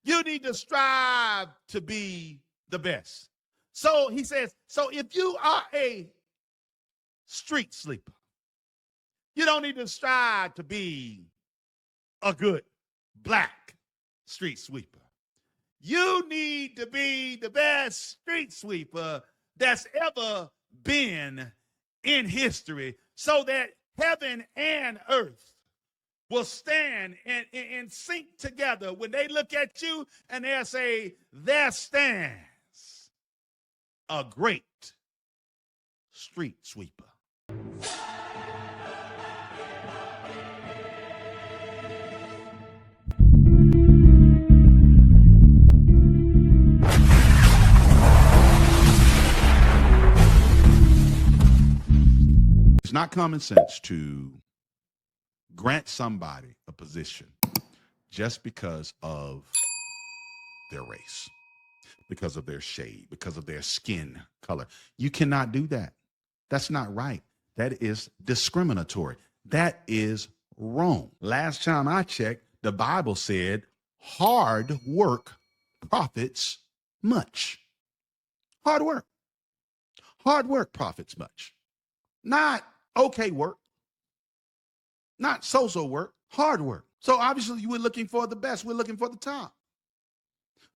You need to strive to be the best. So he says, so if you are a street sleeper, you don't need to strive to be a good black street sweeper. You need to be the best street sweeper that's ever been in history so that heaven and earth will stand and sync together when they look at you and they'll say, there stands a great street sweeper. It's not common sense to grant somebody a position just because of their race, because of their shade, because of their skin color. You cannot do that. That's not right. That is discriminatory. That is wrong. Last time I checked, the Bible said hard work profits much. Hard work. Hard work profits much. Not okay work. Not so-so work, hard work. So obviously we're looking for the best. We're looking for the top.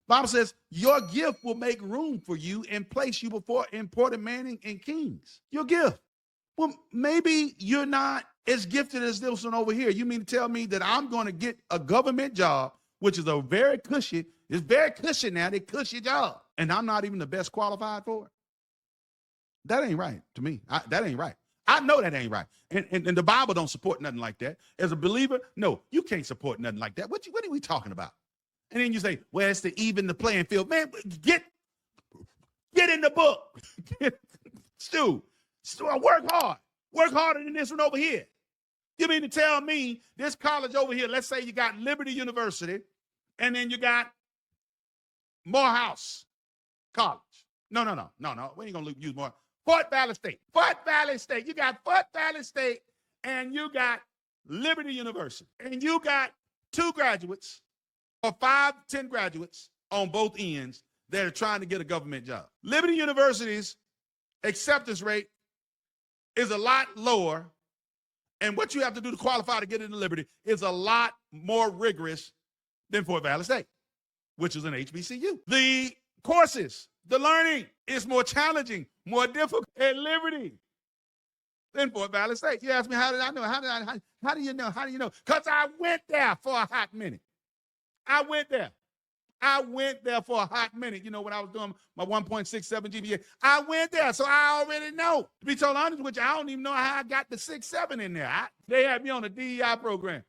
Bible says your gift will make room for you and place you before important men and kings. Your gift. Well, maybe you're not as gifted as this one over here. You mean to tell me that I'm going to get a government job, which is a very cushy, it's very cushy now, they cushy job, and I'm not even the best qualified for it? That ain't right to me. That ain't right. I know that ain't right. And the Bible don't support nothing like that. As a believer, no, you can't support nothing like that. What are we talking about? And then you say, well, it's to even the playing field. Man, get in the book. Stu, work hard. Work harder than this one over here. You mean to tell me this college over here, let's say you got Liberty University, and then you got Morehouse College. No. We ain't going to use more. Fort Valley State. You got Fort Valley State, and you got Liberty University. And you got 2 graduates or 5, 10 graduates on both ends that are trying to get a government job. Liberty University's acceptance rate is a lot lower, and what you have to do to qualify to get into Liberty is a lot more rigorous than Fort Valley State, which is an HBCU. The courses, the learning is more challenging, more difficult at Liberty than Fort Valley State. You ask me, how did I know? How do you know? How do you know? Because I went there for a hot minute. I went there for a hot minute. You know, when I was doing my 1.67 GPA, I went there, so I already know. To be totally honest with you, I don't even know how I got the 6.7 in there. They had me on a DEI program.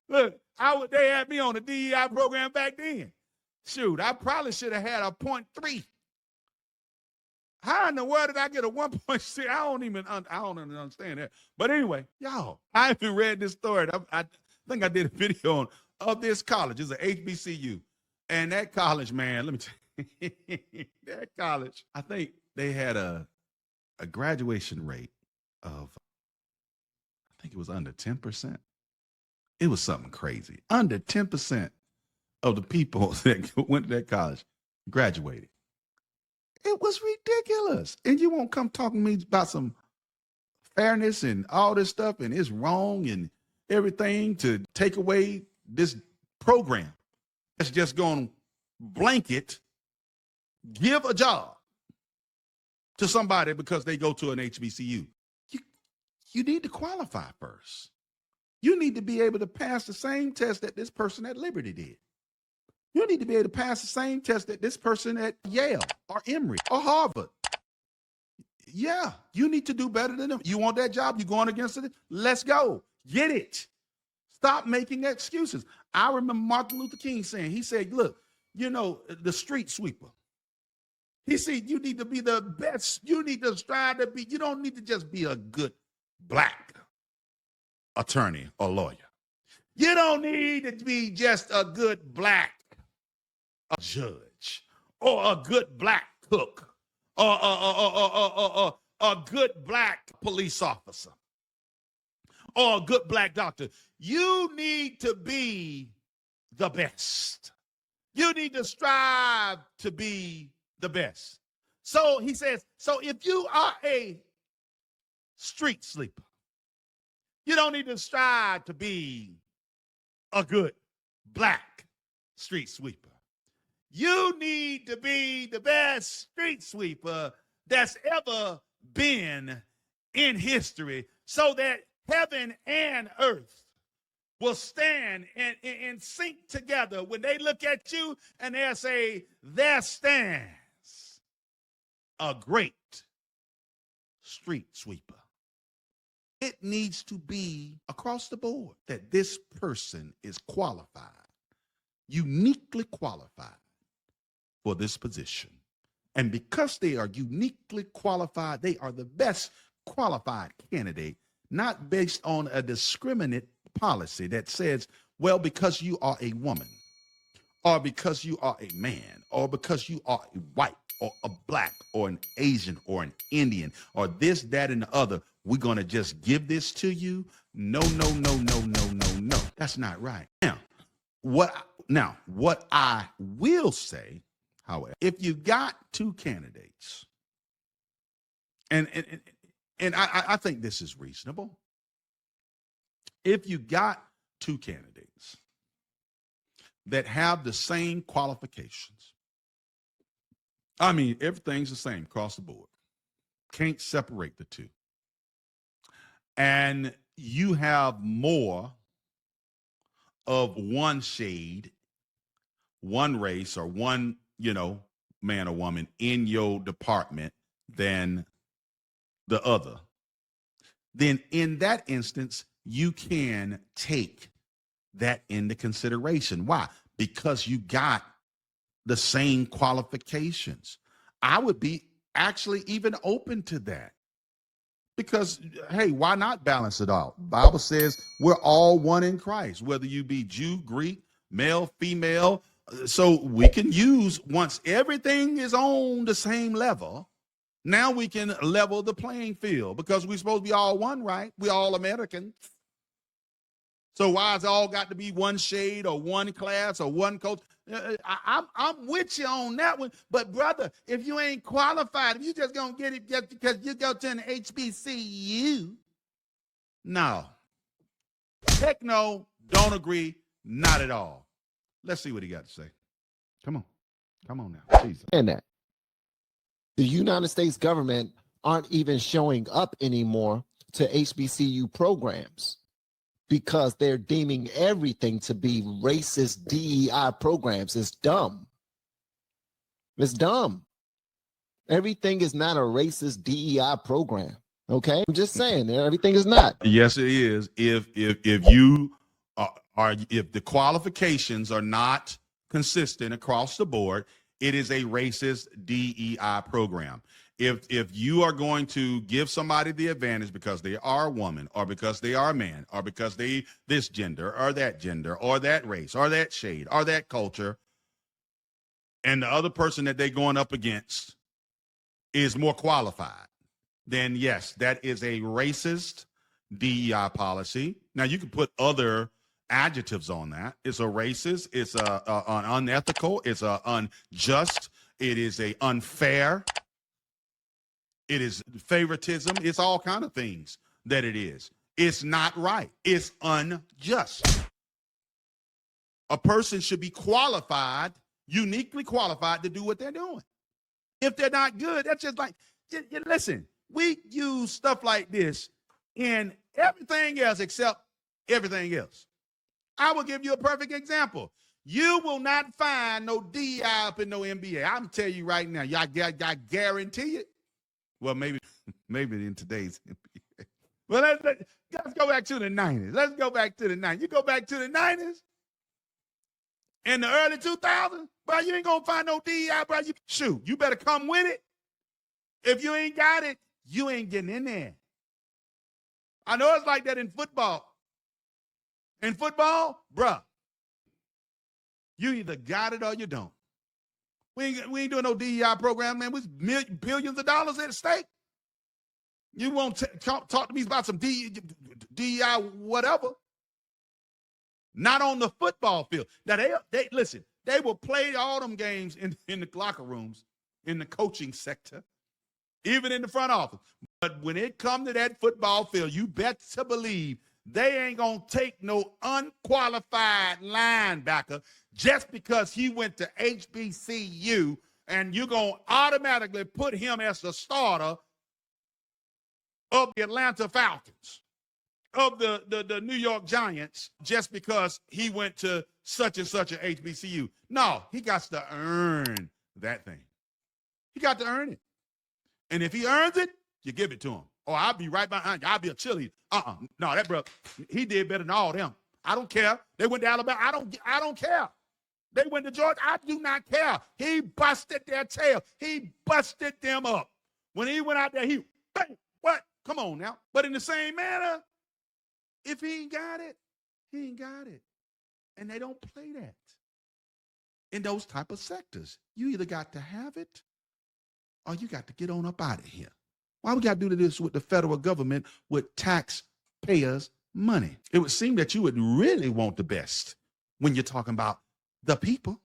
Look, they had me on a DEI program back then. Shoot, I probably should have had a 0.3. How in the world did I get a 1.6? I don't understand that. But anyway, y'all, I haven't read this story. I think I did a video of this college. It's an HBCU. And that college, man, let me tell you, that college, I think they had a graduation rate of, I think it was under 10%. It was something crazy. Under 10% of the people that went to that college graduated. It was ridiculous. And you won't come talking to me about some fairness and all this stuff, and it's wrong and everything to take away this program that's just going to blanket give a job to somebody because they go to an HBCU. You need to qualify first. You need to be able to pass the same test that this person at Liberty did. You need to be able to pass the same test that this person at Yale or Emory or Harvard. Yeah, you need to do better than them. You want that job? You going against it? Let's go. Get it. Stop making excuses. I remember Martin Luther King saying, he said, look, you know, the street sweeper. He said, you need to be the best. You need to strive to be, you don't need to just be a good black attorney or lawyer. You don't need to be just a good black judge or a good black cook or a good black police officer or a good black doctor. You need to be the best. You need to strive to be the best. So he says, so if you are a street sleeper, you don't need to strive to be a good black street sweeper. You need to be the best street sweeper that's ever been in history so that heaven and earth will stand and sync together when they look at you and they'll say, there stands a great street sweeper. It needs to be across the board that this person is qualified, uniquely qualified for this position. And because they are uniquely qualified, they are the best qualified candidate, not based on a discriminate policy that says, well, because you are a woman, or because you are a man, or because you are a white, or a black, or an Asian, or an Indian, or this, that, and the other, we're going to just give this to you. No. That's not right. Now, what I will say, however, if you got two candidates, and I think this is reasonable. If you got two candidates that have the same qualifications, I mean, everything's the same across the board. Can't separate the two. And you have more of one shade, one race, or one, man or woman in your department than the other, then in that instance, you can take that into consideration. Why? Because you got the same qualifications. I would be actually even open to that. Because, hey, why not balance it out? Bible says we're all one in Christ, whether you be Jew, Greek, male, female. So we can use, once everything is on the same level, now we can level the playing field because we're supposed to be all one, right? We're all Americans. So why has it all got to be one shade or one class or one coach? I'm with you on that one. But, brother, if you ain't qualified, if you just going to get it just because you go to an HBCU, no. Heck no, don't agree, not at all. Let's see what he got to say. Come on now. Jesus. And that the United States government aren't even showing up anymore to HBCU programs because they're deeming everything to be racist DEI programs. It's dumb. It's dumb. Everything is not a racist DEI program. Okay, I'm just saying everything is not. Yes, it is. If you are if the qualifications are not consistent across the board, it is a racist DEI program. If you are going to give somebody the advantage because they are a woman or because they are a man or because they this gender or that race or that shade or that culture, and the other person that they're going up against is more qualified, then yes, that is a racist DEI policy. Now you can put other adjectives on that. It's a racist, it's an unethical, it's a unjust, it is a unfair, it is favoritism, it's all kind of things that it is. It's not right. It's unjust. A person should be qualified, uniquely qualified to do what they're doing. If they're not good, that's just like, listen, we use stuff like this in everything else except everything else. I will give you a perfect example. You will not find no DEI up in no NBA. I'm telling you right now, I guarantee it. Well, maybe in today's NBA. Well, let's go back to the 90s. Let's go back to the 90s. You go back to the 90s in the early 2000s, bro, you ain't going to find no DEI, bro. You better come with it. If you ain't got it, you ain't getting in there. I know it's like that in football. In football, bruh, you either got it or you don't. We ain't doing no DEI program, man. With billions of dollars at stake. You won't talk to me about some DEI whatever. not on the football field. Now they listen, they will play all them games in the locker rooms, in the coaching sector, even in the front office. But when it comes to that football field, you bet to believe they ain't going to take no unqualified linebacker just because he went to HBCU, and you're going to automatically put him as the starter of the Atlanta Falcons, of the New York Giants, just because he went to such and such an HBCU. No, he got to earn that thing. He got to earn it. And if he earns it, you give it to him. Or I'll be right behind you. I'll be a cheerleader. No, that brother, he did better than all of them. I don't care. They went to Alabama. I don't care. They went to Georgia. I do not care. He busted their tail. He busted them up. When he went out there, bang, what? Come on now. But in the same manner, if he ain't got it, he ain't got it. And they don't play that in those type of sectors. You either got to have it or you got to get on up out of here. Why we got to do this with the federal government with taxpayers' money? It would seem that you would really want the best when you're talking about the people.